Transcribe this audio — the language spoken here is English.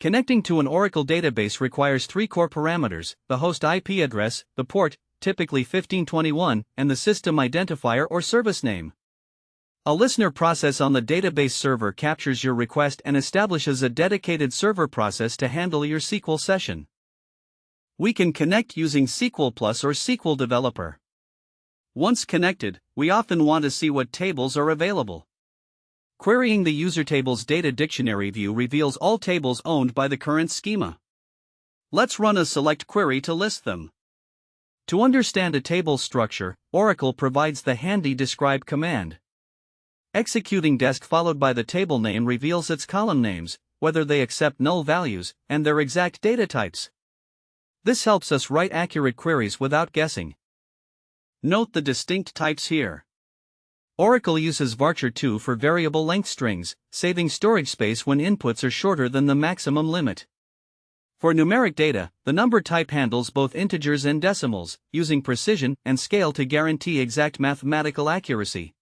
Connecting to an Oracle database requires three core parameters: the host IP address, the port, typically 1521, and the system identifier or service name. A listener process on the database server captures your request and establishes a dedicated server process to handle your SQL session. We can connect using SQL Plus or SQL Developer. Once connected, we often want to see what tables are available. Querying the user table's data dictionary view reveals all tables owned by the current schema. Let's run a select query to list them. To understand a table structure, Oracle provides the handy describe command. Executing desc followed by the table name reveals its column names, whether they accept null values, and their exact data types. This helps us write accurate queries without guessing. Note the distinct types here. Oracle uses varchar2 for variable length strings, saving storage space when inputs are shorter than the maximum limit. For numeric data, the number type handles both integers and decimals, using precision and scale to guarantee exact mathematical accuracy.